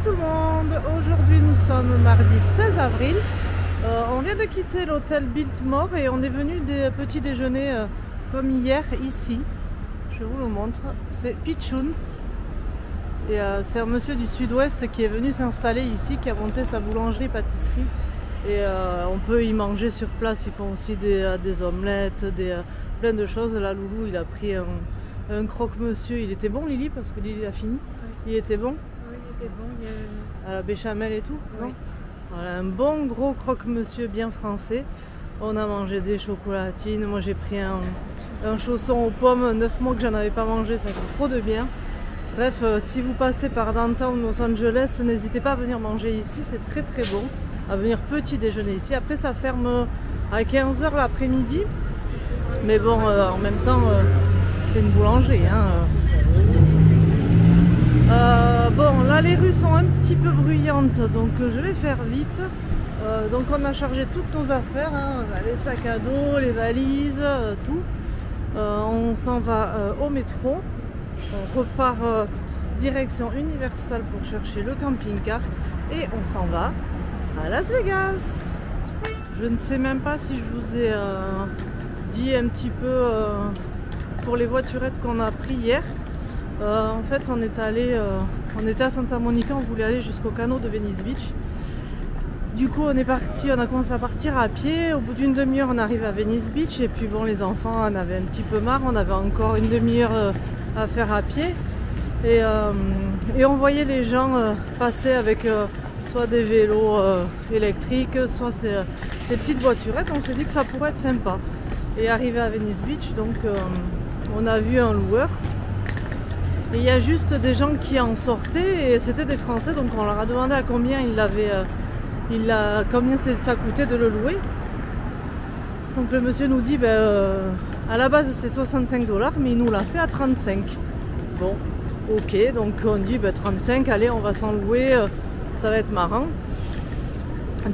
tout le monde, aujourd'hui nous sommes mardi 16 avril, on vient de quitter l'hôtel Biltmore et on est venu des petits déjeuners comme hier ici, je vous le montre, c'est Pitchoun et c'est un monsieur du sud-ouest qui est venu s'installer ici, qui a monté sa boulangerie-pâtisserie et on peut y manger sur place, ils font aussi des omelettes, plein de choses. Là Loulou il a pris un croque-monsieur, il était bon Lily parce que Lily a fini, il était bon. C'était bon, à la béchamel et tout, oui. Non voilà, un bon gros croque-monsieur bien français. On a mangé des chocolatines, moi j'ai pris un chausson aux pommes, 9 mois que j'en avais pas mangé, ça fait trop de bien. Bref, si vous passez par Downtown Los Angeles, n'hésitez pas à venir manger ici, c'est très très bon. À venir petit déjeuner ici, après ça ferme à 15 h l'après-midi. Mais bon, en même temps, c'est une boulangerie. Bon, là les rues sont un petit peu bruyantes, donc je vais faire vite. Donc on a chargé toutes nos affaires, on a les sacs à dos, les valises, tout. On s'en va au métro, on repart direction Universal pour chercher le camping-car et on s'en va à Las Vegas. Je ne sais même pas si je vous ai dit un petit peu pour les voiturettes qu'on a pris hier. En fait on était à Santa Monica, on voulait aller jusqu'au canot de Venice Beach. Du coup on a commencé à partir à pied, au bout d'une demi-heure on arrive à Venice Beach et puis bon les enfants en avaient un petit peu marre, on avait encore une demi-heure à faire à pied et on voyait les gens passer avec soit des vélos électriques, soit ces petites voiturettes, on s'est dit que ça pourrait être sympa. Et arrivé à Venice Beach, donc on a vu un loueur. Et il y a juste des gens qui en sortaient et c'était des Français, donc on leur a demandé à combien combien ça coûtait de le louer. Donc le monsieur nous dit à la base c'est 65 $, mais il nous l'a fait à 35. Bon, ok, donc on dit 35, allez on va s'en louer, ça va être marrant.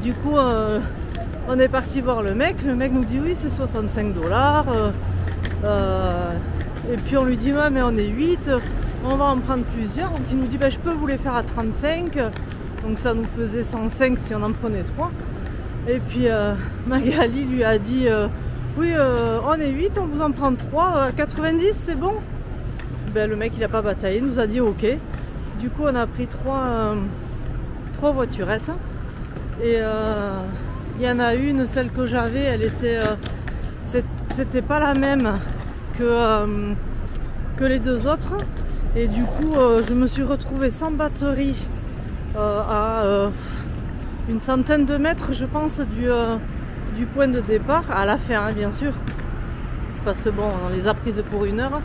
Du coup on est parti voir le mec nous dit oui c'est 65 $. Et puis on lui dit ouais mais on est 8, on va en prendre plusieurs, donc il nous dit je peux vous les faire à 35, donc ça nous faisait 105 si on en prenait 3. Et puis Magali lui a dit oui on est 8, on vous en prend 3, 90 c'est bon. Le mec il a pas bataillé, il nous a dit ok. Du coup on a pris 3 voiturettes et il y en a une, celle que j'avais, elle était c'était pas la même que les deux autres et du coup je me suis retrouvée sans batterie à une centaine de mètres je pense du point de départ à la fin bien sûr parce que bon on les a prises pour 1 heure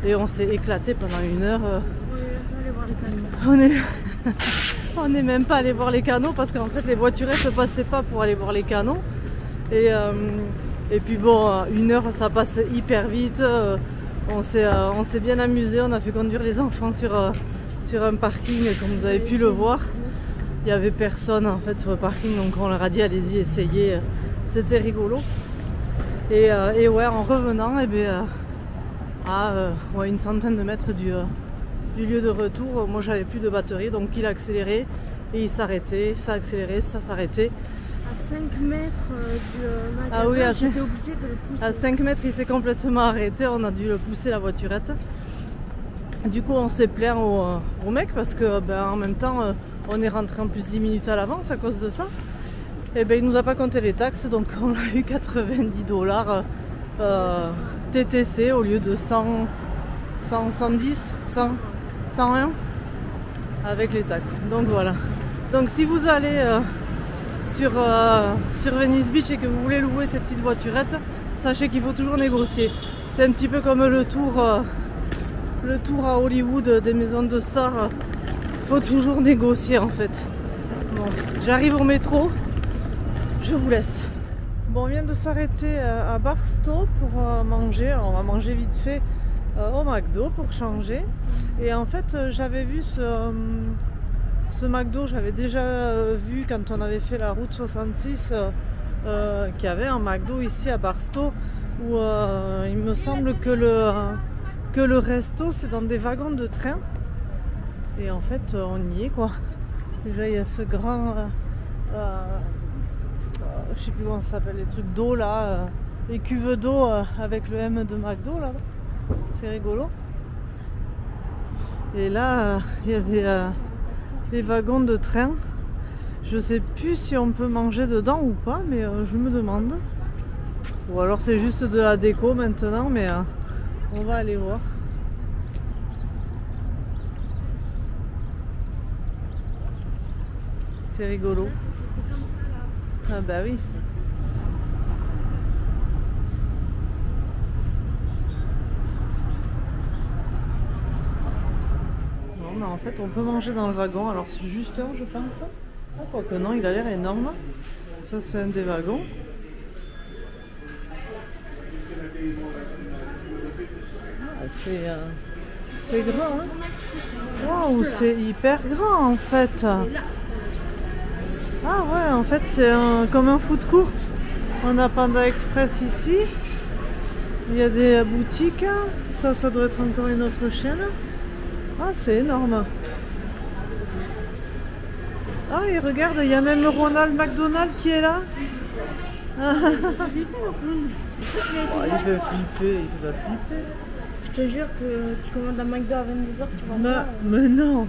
et on s'est éclaté pendant 1 heure. On n'est même pas allé voir les canaux parce qu'en fait les voiturettes ne passaient pas pour aller voir les canaux et puis bon 1 heure ça passe hyper vite. On s'est bien amusé, on a fait conduire les enfants sur un parking comme vous avez pu le voir. Il n'y avait personne en fait sur le parking donc on leur a dit allez-y essayez, c'était rigolo. Et ouais en revenant à une centaine de mètres du lieu de retour, moi j'avais plus de batterie donc il a accéléré et il s'arrêtait, ça accélérait, ça s'arrêtait. À 5 mètres du magasin, ah oui, j'étais obligée de le pousser. À 5 mètres il s'est complètement arrêté, on a dû le pousser la voiturette. Du coup on s'est plaint au mec parce que en même temps on est rentré en plus 10 minutes à l'avance à cause de ça. Et il nous a pas compté les taxes donc on a eu 90 $ TTC au lieu de 100, 110, 100, 101 avec les taxes. Donc voilà. Donc si vous allez sur Venice Beach et que vous voulez louer ces petites voiturettes, sachez qu'il faut toujours négocier. C'est un petit peu comme le tour à Hollywood des maisons de stars. Il faut toujours négocier en fait. Bon, j'arrive au métro, je vous laisse. Bon, on vient de s'arrêter à Barstow pour manger. Alors, on va manger vite fait au McDo pour changer. Et en fait, j'avais vu ce McDo, j'avais déjà vu quand on avait fait la route 66 qu'il y avait un McDo ici à Barstow où il me semble que le resto c'est dans des wagons de train. Et en fait, on y est quoi. Déjà il y a ce grand, je sais plus comment ça s'appelle, les trucs d'eau là, les cuves d'eau avec le M de McDo là. C'est rigolo. Et là, il y a des wagons de train. Je sais plus si on peut manger dedans ou pas, mais je me demande. Ou alors c'est juste de la déco maintenant, mais on va aller voir. C'est rigolo. C'était comme ça là. Ah bah oui. Non mais en fait on peut manger dans le wagon, alors c'est juste un je pense. Ah quoique non, il a l'air énorme. Ça c'est un des wagons. Ah, c'est grand hein. Waouh, c'est hyper grand en fait. Ah ouais, en fait c'est comme un food court. On a Panda Express ici. Il y a des boutiques. Ça doit être encore une autre chaîne. Ah, c'est énorme. Ah, et regarde, il y a même Ronald McDonald qui est là. Oh, il veut flipper, il va flipper. Je te jure que tu commandes un McDo à 22h, tu vois ça. Mais non.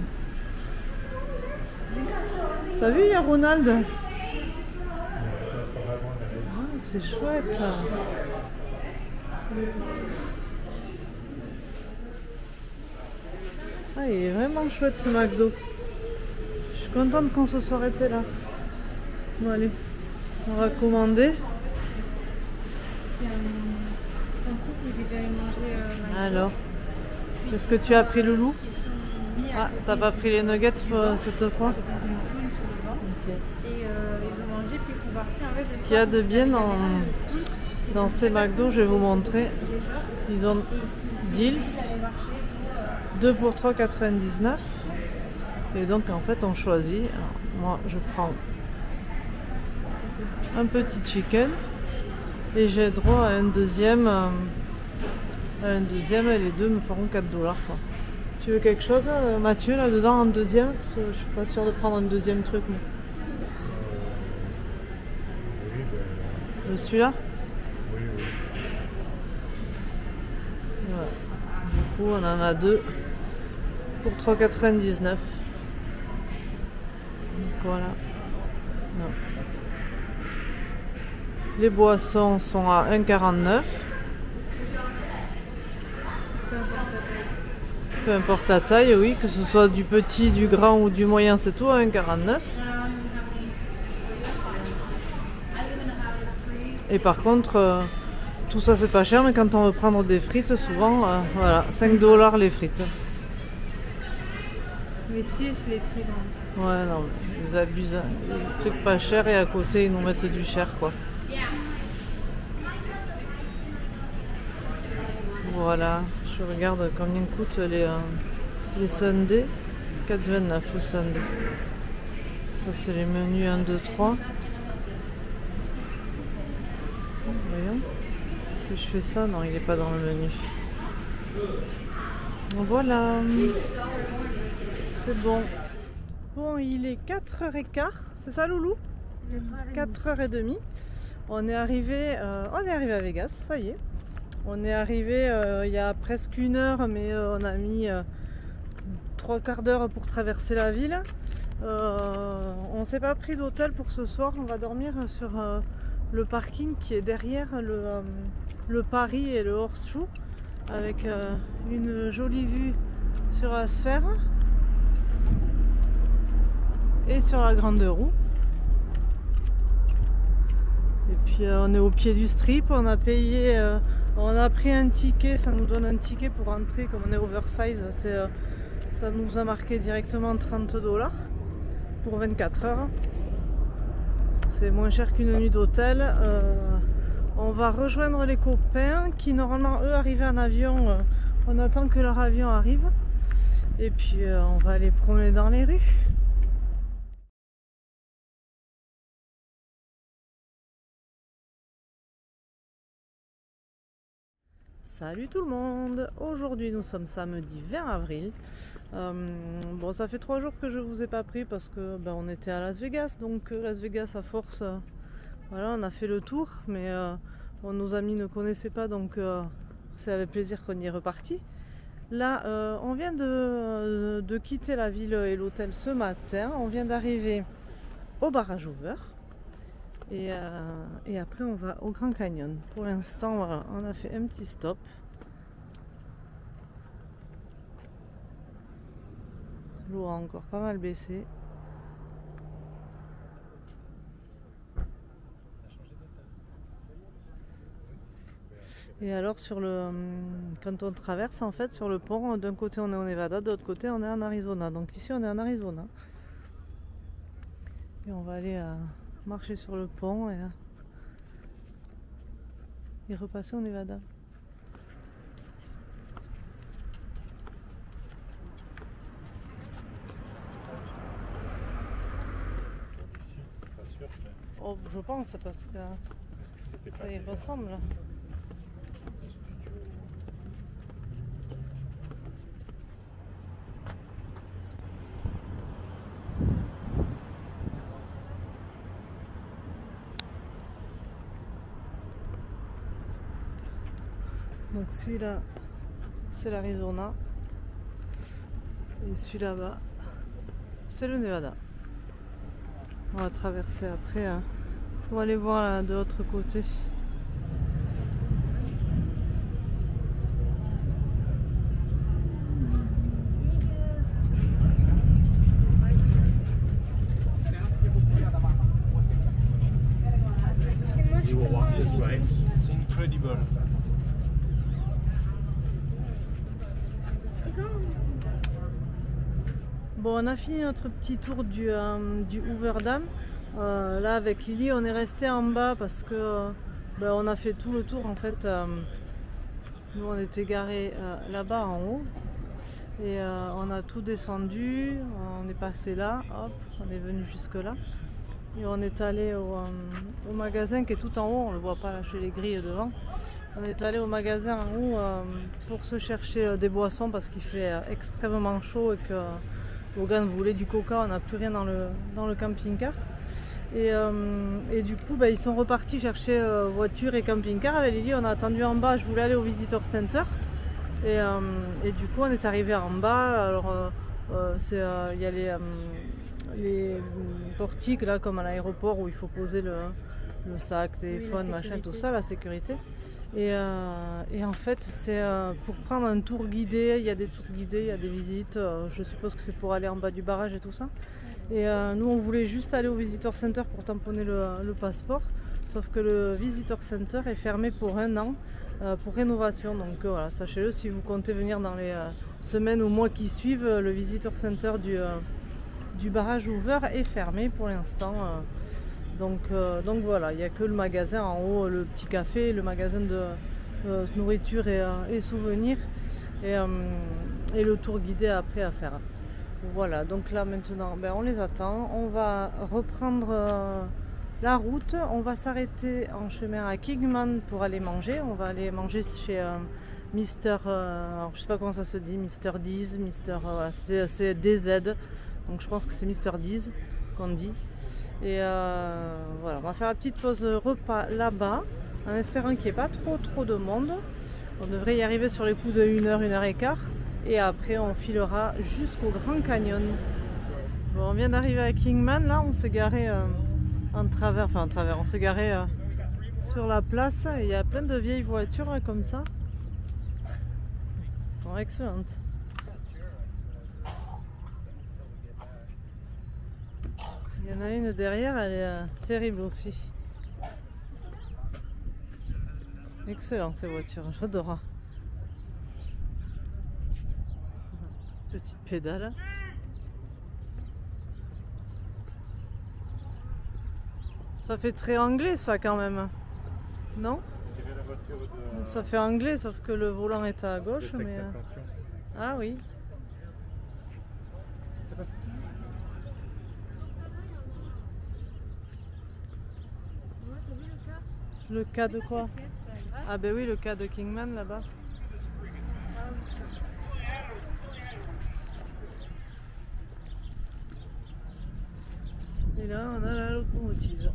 T'as vu, il y a Ronald. Ah, c'est chouette. Ah, il est vraiment chouette ce McDo. Je suis contente qu'on se soit arrêté là. Bon, allez, on va commander. Alors, qu'est-ce que tu as pris, Loulou? Ah, t'as pas pris les nuggets cette fois? Okay. Et ils ont mangé puis ils sont partis avec. Ce qu'il y a de bien dans ces McDo, je vais vous montrer. Ils ont deals 2 pour 3,99. Et donc en fait on choisit. Alors, moi je prends un petit chicken et j'ai droit à un deuxième. Et les deux me feront 4 $. Quoi. Tu veux quelque chose, Mathieu, là-dedans, en deuxième? Parce que je suis pas sûre de prendre un deuxième truc. Mais... Je suis là? Oui, oui. Ouais. Du coup, on en a 2 pour 3,99. Donc voilà. Non. Les boissons sont à 1,49. Peu importe la taille, oui, que ce soit du petit, du grand ou du moyen, c'est tout à 1,49. Et par contre, tout ça c'est pas cher, mais quand on veut prendre des frites, souvent, voilà, 5 $ les frites. Mais 6 les très grandes. Ouais, non, ils abusent. Les trucs pas chers et à côté ils nous mettent du cher, quoi. Voilà, je regarde combien coûtent les sundaes. 4,29 le sundae. Ça c'est les menus 1, 2, 3. Voyons. Si je fais ça, non, il n'est pas dans le menu. Voilà. C'est bon. Bon, il est 4h15. C'est ça, Loulou? 4h30. On est arrivé à Vegas, ça y est. On est arrivé il y a presque 1 heure, mais on a mis 3/4 d'heure pour traverser la ville. On s'est pas pris d'hôtel pour ce soir. On va dormir sur le parking qui est derrière le Paris et le Horseshoe, avec une jolie vue sur la Sphère et sur la Grande Roue. Et puis on est au pied du Strip, on a payé, on a pris un ticket, ça nous donne un ticket pour entrer, comme on est oversize, ça nous a marqué directement 30 $ pour 24 heures. C'est moins cher qu'une nuit d'hôtel. On va rejoindre les copains qui normalement eux arrivaient en avion, on attend que leur avion arrive. Et puis on va aller promener dans les rues. Salut tout le monde! Aujourd'hui nous sommes samedi 20 avril. Bon, ça fait 3 jours que je vous ai pas pris parce que on était à Las Vegas, donc Las Vegas à force, voilà, on a fait le tour, mais bon, nos amis ne connaissaient pas, donc c'est avec plaisir qu'on y est reparti. Là, on vient de quitter la ville et l'hôtel ce matin, on vient d'arriver au barrage Hoover. Et après on va au Grand Canyon. Pour l'instant, voilà, on a fait un petit stop. L'eau a encore pas mal baissé. Et alors quand on traverse, en fait, sur le pont, d'un côté on est au Nevada, de l'autre côté on est en Arizona. Donc ici on est en Arizona. Et on va aller marcher sur le pont et repasser au Nevada. Oh, je pense parce que ça y ressemble. Donc celui-là, c'est l'Arizona. Et celui là-bas, c'est le Nevada. On va traverser après pour aller voir là, de l'autre côté. It's incredible. Bon, on a fini notre petit tour du Hoover Dam. Là avec Lily on est resté en bas parce que on a fait tout le tour en fait. Nous on était garés là-bas en haut et on a tout descendu, on est passé là, hop, on est venu jusque là et on est allé au magasin qui est tout en haut, on le voit pas là chez les grilles devant. On est allé au magasin en haut pour se chercher des boissons parce qu'il fait extrêmement chaud et que Logan voulait du coca, on n'a plus rien dans le camping-car. Et du coup, ils sont repartis chercher voiture et camping-car. Avec Lily, on a attendu en bas, je voulais aller au Visitor Center. Et du coup, on est arrivé en bas. Alors, il y a les portiques, là, comme à l'aéroport, où il faut poser le sac, téléphone, machin, tout ça, la sécurité. Et en fait, c'est pour prendre un tour guidé. Il y a des tours guidés, il y a des visites. Je suppose que c'est pour aller en bas du barrage et tout ça. Et nous, on voulait juste aller au Visitor Center pour tamponner le passeport. Sauf que le Visitor Center est fermé pour 1 an pour rénovation. Donc voilà, sachez-le, si vous comptez venir dans les semaines ou mois qui suivent, le Visitor Center du barrage Hoover est fermé pour l'instant. Donc voilà, il n'y a que le magasin en haut, le petit café, le magasin de nourriture et souvenirs et le tour guidé après à faire. Voilà, donc là maintenant on les attend, on va reprendre la route, on va s'arrêter en chemin à Kingman pour aller manger. On va aller manger chez Mister, alors je sais pas comment ça se dit, Mister Deez, voilà, c'est DZ, donc je pense que c'est Mister Deez qu'on dit. Et voilà, on va faire la petite pause repas là-bas, en espérant qu'il n'y ait pas trop de monde. On devrait y arriver sur les coups de 1 heure, 1 heure et quart. Et après, on filera jusqu'au Grand Canyon. Bon, on vient d'arriver à Kingman, là, on s'est garé en travers, on s'est garé sur la place. Et il y a plein de vieilles voitures là, comme ça. Elles sont excellentes. Il y en a une derrière, elle est terrible aussi. Excellent ces voitures, j'adore. Petite pédale. Ça fait très anglais ça quand même. Non? Ça fait anglais sauf que le volant est à gauche. Mais... Ah oui. Le cas de quoi? Ah ben oui, le cas de Kingman là-bas. Et là, on a la locomotive.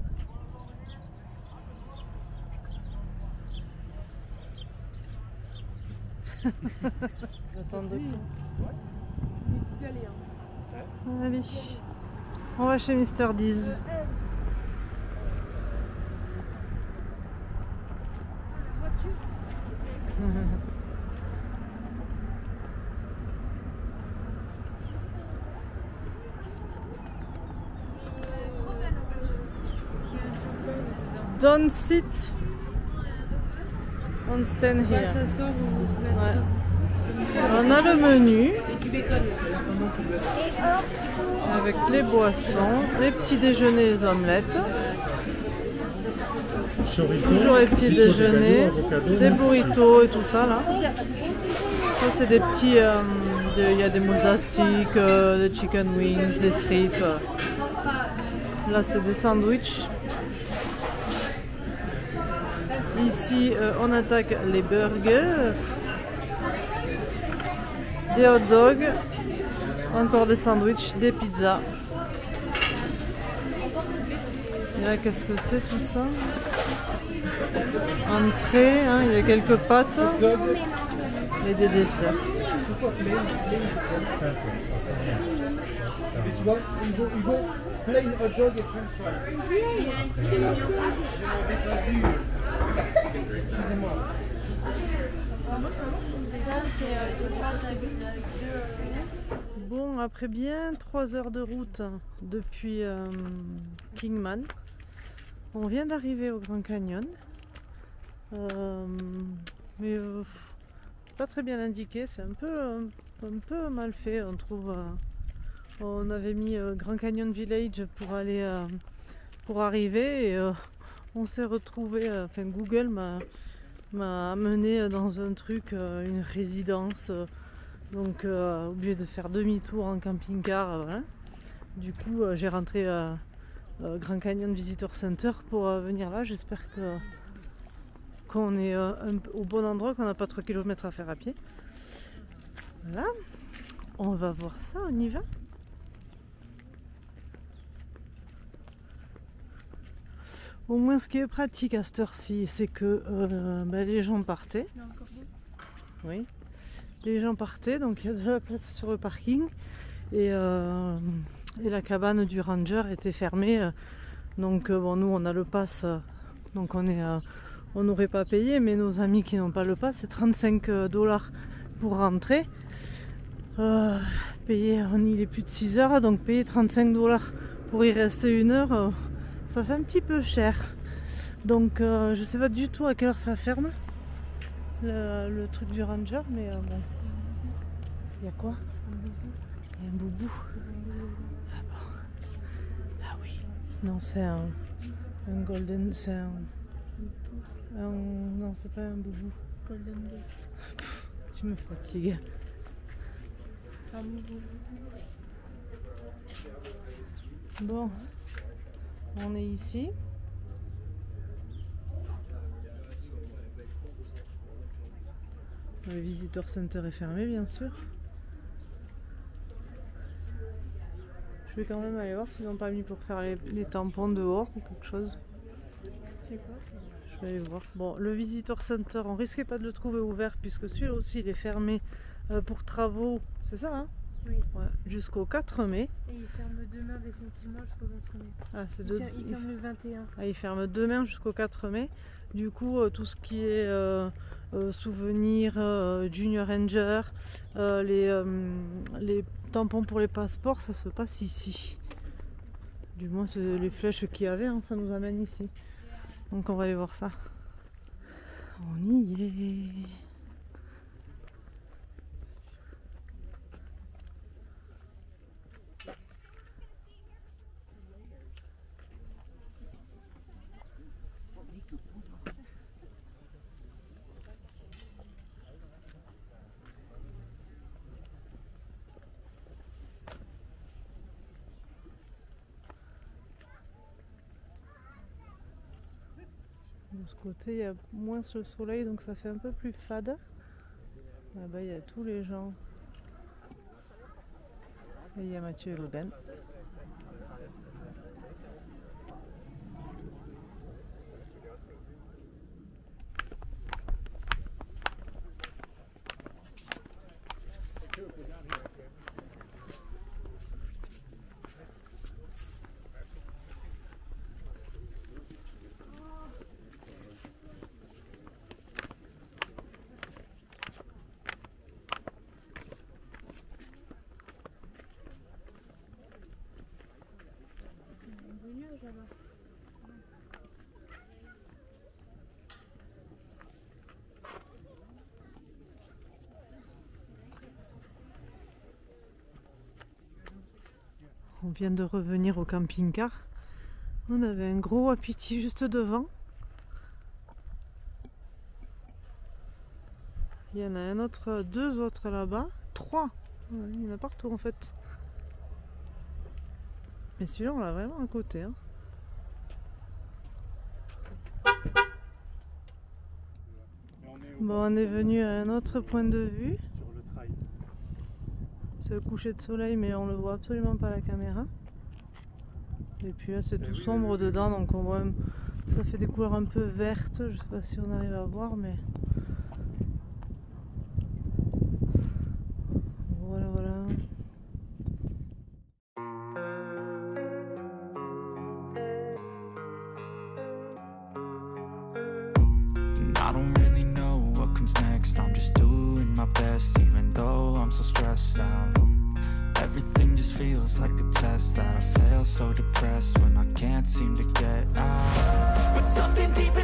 J'attends de Allez, on va chez Mr. Deez. Don't sit on stand here. Ouais. On a le menu avec les boissons, les petits déjeuners, les omelettes. Toujours les petits déjeuners, des burritos et tout ça là. Ça c'est des petits, il y a des mozzarella sticks, des chicken wings, des strips. Là c'est des sandwichs. Ici on attaque les burgers, des hot dogs, encore des sandwichs, des pizzas. Et là qu'est-ce que c'est tout ça? Entrée, hein, il y a quelques pâtes et des desserts. Bon, après bien 3 heures de route depuis Kingman, on vient d'arriver au Grand Canyon. Mais pas très bien indiqué, c'est un peu mal fait, on trouve. On avait mis Grand Canyon Village pour arriver et on s'est retrouvé, enfin Google m'a amené dans un truc, une résidence, donc obligé de faire demi-tour en camping-car. Voilà. Du coup j'ai rentré Grand Canyon Visitor Center pour venir là. J'espère qu'on est au bon endroit, qu'on n'a pas 3 km à faire à pied. Voilà, on va voir ça, on y va. Au moins ce qui est pratique à cette heure-ci, c'est que les gens partaient. Oui, les gens partaient, donc il y a de la place sur le parking. Et la cabane du ranger était fermée. Donc bon, nous on a le pass, donc on n'aurait pas payé, mais nos amis qui n'ont pas le pass, c'est 35 $ pour rentrer. Payer, il est plus de 6 heures, donc payer 35 $ pour y rester 1 heure, ça fait un petit peu cher. Donc je sais pas du tout à quelle heure ça ferme, le truc du ranger, mais bon. Il y a quoi? Il y a un boubou. Ah bon. Ah oui. Non, c'est un golden, c'est non, c'est pas un boubou. Golden Gate. Tu me fatigues. Bon, on est ici. Le visitor center est fermé, bien sûr. Je vais quand même aller voir s'ils n'ont pas mis pour faire les tampons dehors ou quelque chose. C'est quoi? Je vais aller voir. Bon, le visitor center, on risquait pas de le trouver ouvert puisque celui-là aussi il est fermé pour travaux. C'est ça, hein? Oui. Ouais, jusqu'au 4 mai. Et il ferme demain définitivement jusqu'au 4 mai. Ah, Il ferme le 21. Ah, il ferme demain jusqu'au 4 mai. Du coup, tout ce qui est souvenirs, Junior Ranger, les tampons pour les passeports, ça se passe ici. Du moins, c'est les flèches qu'il y avait, hein, ça nous amène ici. Donc on va aller voir ça. On y est. De ce côté, il y a moins le soleil, donc ça fait un peu plus fade. Là-bas, il y a tous les gens. Et il y a Mathieu et Logan. là-bas. On vient de revenir au camping-car. On avait un gros wapiti juste devant. Il y en a un autre, deux autres là-bas. Trois. Ouais, il y en a partout en fait. Mais celui-là on l'a vraiment à côté. Hein. Bon, on est venu à un autre point de vue. Sur le trail. C'est le coucher de soleil mais on le voit absolument pas à la caméra. Et puis là c'est tout sombre dedans donc on voit ça fait des couleurs un peu vertes. Je sais pas si on arrive à voir mais voilà voilà. I don't really know what comes next. I'm just doing my best, even though I'm so stressed out. Everything just feels like a test that I fail, so depressed when I can't seem to get out. But something deep